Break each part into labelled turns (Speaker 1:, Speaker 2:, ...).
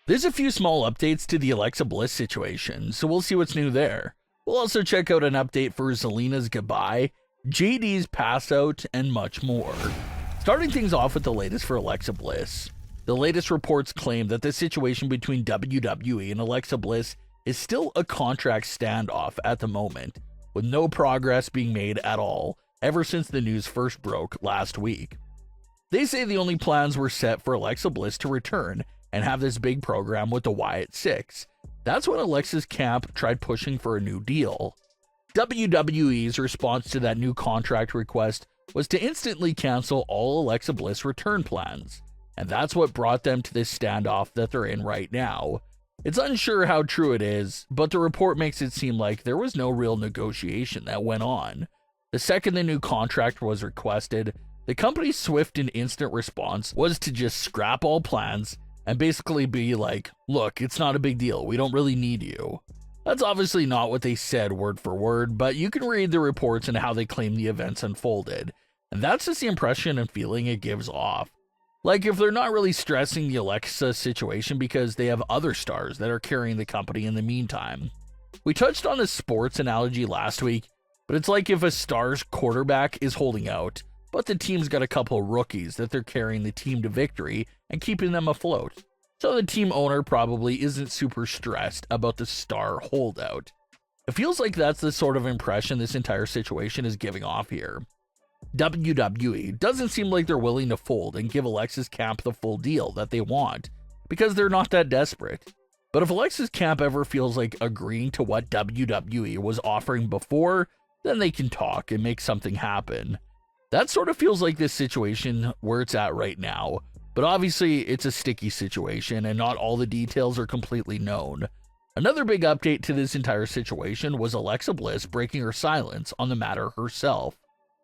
Speaker 1: There's a few small updates to the Alexa Bliss situation, so we'll see what's new there. We'll also check out an update for Zelina's goodbye, JD's pass out, and much more. Starting things off with the latest for Alexa Bliss. The latest reports claim that the situation between WWE and Alexa Bliss is still a contract standoff at the moment, with no progress being made at all ever since the news first broke last week. They say the only plans were set for Alexa Bliss to return and have this big program with the Wyatt Six. That's when Alexa's camp tried pushing for a new deal. WWE's response to that new contract request was to instantly cancel all Alexa Bliss return plans, and that's what brought them to this standoff that they're in right now. It's unsure how true it is, but the report makes it seem like there was no real negotiation that went on. The second the new contract was requested, the company's swift and instant response was to just scrap all plans and basically be like, look, it's not a big deal, we don't really need you. That's obviously not what they said word for word, but you can read the reports and how they claim the events unfolded, and that's just the impression and feeling it gives off. Like if they're not really stressing the Alexa situation because they have other stars that are carrying the company in the meantime. We touched on the sports analogy last week, but it's like if a star's quarterback is holding out, but the team's got a couple of rookies that they're carrying the team to victory and keeping them afloat. So the team owner probably isn't super stressed about the star holdout. It feels like that's the sort of impression this entire situation is giving off here. WWE doesn't seem like they're willing to fold and give Alexa's camp the full deal that they want, because they're not that desperate. But if Alexa's camp ever feels like agreeing to what WWE was offering before, then they can talk and make something happen. That sort of feels like this situation where it's at right now, but obviously it's a sticky situation and not all the details are completely known. Another big update to this entire situation was Alexa Bliss breaking her silence on the matter herself.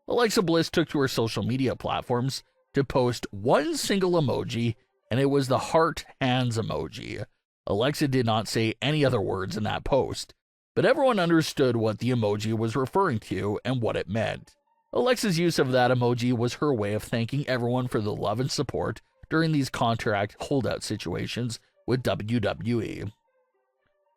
Speaker 1: Alexa Bliss took to her social media platforms to post one single emoji, and it was the heart hands emoji. Alexa did not say any other words in that post, but everyone understood what the emoji was referring to and what it meant. Alexa's use of that emoji was her way of thanking everyone for the love and support during these contract holdout situations with WWE.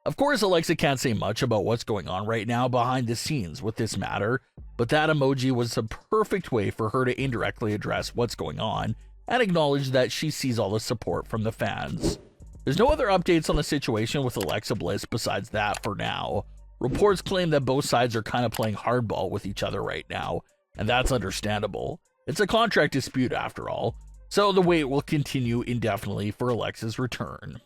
Speaker 1: Of course, Alexa can't say much about what's going on right now behind the scenes with this matter, but that emoji was the perfect way for her to indirectly address what's going on and acknowledge that she sees all the support from the fans. There's no other updates on the situation with Alexa Bliss besides that for now. Reports claim that both sides are kind of playing hardball with each other right now, and that's understandable. It's a contract dispute after all, so the wait will continue indefinitely for Alexa's return.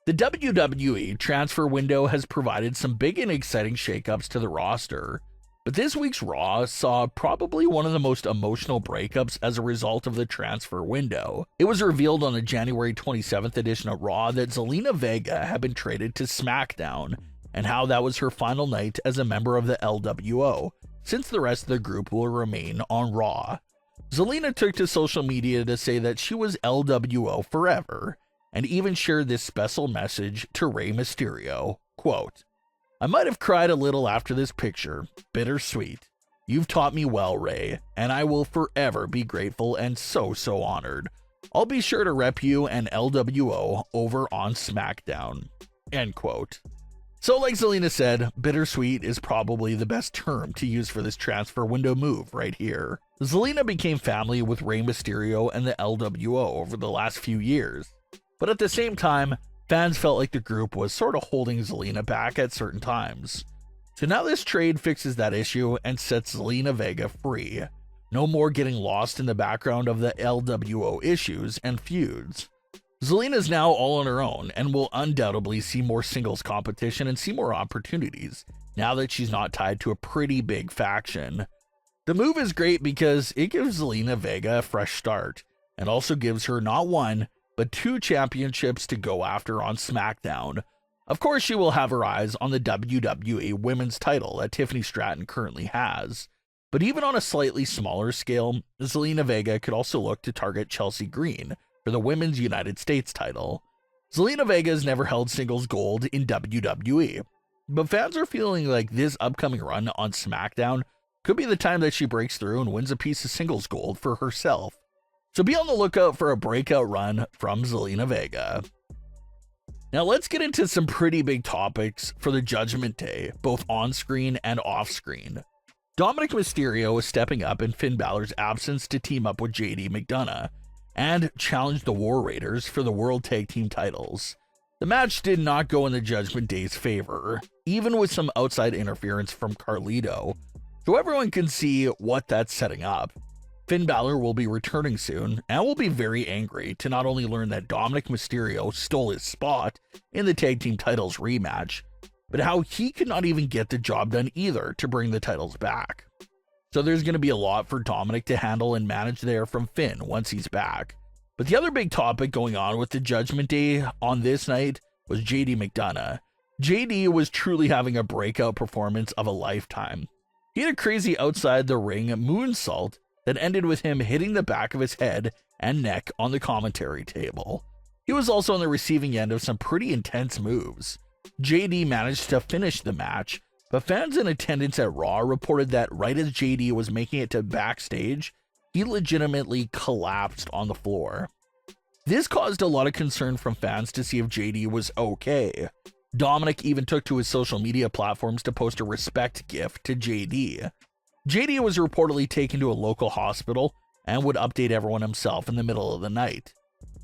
Speaker 1: The WWE transfer window has provided some big and exciting shakeups to the roster, but this week's Raw saw probably one of the most emotional breakups as a result of the transfer window. It was revealed on the January 27th edition of Raw that Zelina Vega had been traded to Smackdown, and how that was her final night as a member of the LWO, since the rest of the group will remain on Raw. Zelina took to social media to say that she was LWO forever, and even shared this special message to Rey Mysterio. Quote, "I might have cried a little after this picture. Bittersweet. You've taught me well, Rey, and I will forever be grateful and so honored. I'll be sure to rep you and LWO over on SmackDown." End quote. So like Zelina said, bittersweet is probably the best term to use for this transfer window move right here. Zelina became family with Rey Mysterio and the LWO over the last few years, but at the same time, fans felt like the group was sort of holding Zelina back at certain times. So now this trade fixes that issue and sets Zelina Vega free. No more getting lost in the background of the LWO issues and feuds. Zelina's now all on her own and will undoubtedly see more singles competition and see more opportunities now that she's not tied to a pretty big faction. The move is great because it gives Zelina Vega a fresh start and also gives her not one, but 2 championships to go after on SmackDown. Of course, she will have her eyes on the WWE Women's title that Tiffany Stratton currently has. But even on a slightly smaller scale, Zelina Vega could also look to target Chelsea Green for the Women's United States title. Zelina Vega has never held singles gold in WWE. but fans are feeling like this upcoming run on SmackDown could be the time that she breaks through and wins a piece of singles gold for herself. So be on the lookout for a breakout run from Zelina Vega. Now let's get into some pretty big topics for the Judgment Day, both on-screen and off-screen. Dominik Mysterio is stepping up in Finn Balor's absence to team up with McDonagh and challenge the War Raiders for the World Tag Team titles. The match did not go in the Judgment Day's favor, even with some outside interference from Carlito, so everyone can see what that's setting up. Finn Balor will be returning soon and will be very angry to not only learn that Dominik Mysterio stole his spot in the tag team titles rematch, but how he could not even get the job done either to bring the titles back. So there's going to be a lot for Dominik to handle and manage there from Finn once he's back. But the other big topic going on with the Judgment Day on this night was McDonagh. JD was truly having a breakout performance of a lifetime. He had a crazy outside the ring moonsault that ended with him hitting the back of his head and neck on the commentary table. He was also on the receiving end of some pretty intense moves. JD managed to finish the match, but fans in attendance at Raw reported that right as JD was making it to backstage, he legitimately collapsed on the floor. This caused a lot of concern from fans to see if JD was okay. Dominik even took to his social media platforms to post a respect gift to JD. JD was reportedly taken to a local hospital and would update everyone himself in the middle of the night.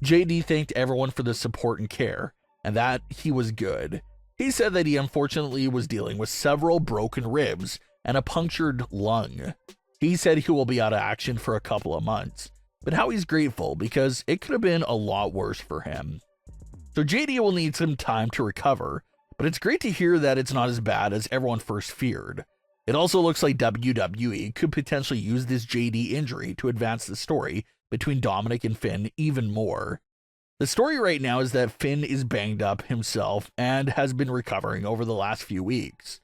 Speaker 1: JD thanked everyone for the support and care, and that he was good. He said that he unfortunately was dealing with several broken ribs and a punctured lung. He said he will be out of action for a couple of months, but how he's grateful because it could have been a lot worse for him. So JD will need some time to recover, but it's great to hear that it's not as bad as everyone first feared. It also looks like WWE could potentially use this JD injury to advance the story between Dominik and Finn even more. The story right now is that Finn is banged up himself and has been recovering over the last few weeks.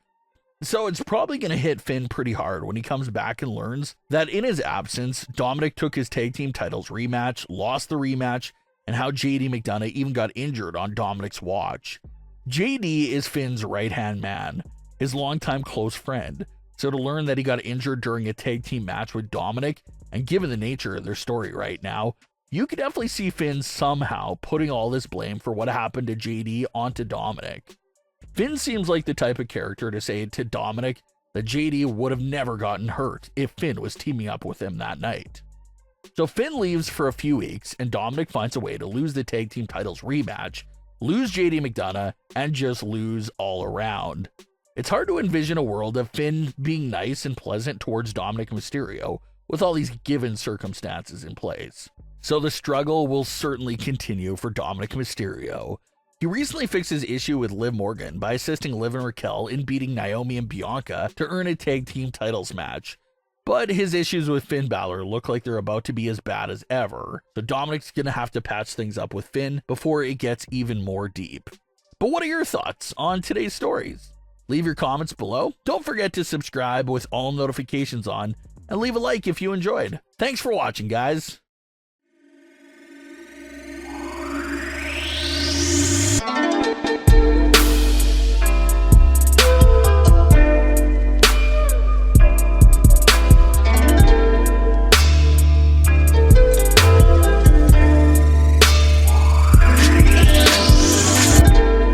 Speaker 1: So it's probably going to hit Finn pretty hard when he comes back and learns that in his absence, Dominik took his tag team titles rematch, lost the rematch, and how JD McDonagh even got injured on Dominik's watch. JD is Finn's right-hand man, his longtime close friend, so to learn that he got injured during a tag team match with Dominik, and given the nature of their story right now, you could definitely see Finn somehow putting all this blame for what happened to JD onto Dominik. Finn seems like the type of character to say to Dominik that JD would have never gotten hurt if Finn was teaming up with him that night. So Finn leaves for a few weeks, and Dominik finds a way to lose the tag team titles rematch, lose JD McDonagh, and just lose all around. It's hard to envision a world of Finn being nice and pleasant towards Dominik Mysterio with all these given circumstances in place. So the struggle will certainly continue for Dominik Mysterio. He recently fixed his issue with Liv Morgan by assisting Liv and Raquel in beating Naomi and Bianca to earn a tag team titles match. But his issues with Finn Balor look like they're about to be as bad as ever, so Dominik's gonna have to patch things up with Finn before it gets even more deep. But what are your thoughts on today's stories? Leave your comments below. Don't forget to subscribe with all notifications on, and leave a like if you enjoyed. Thanks for watching, guys.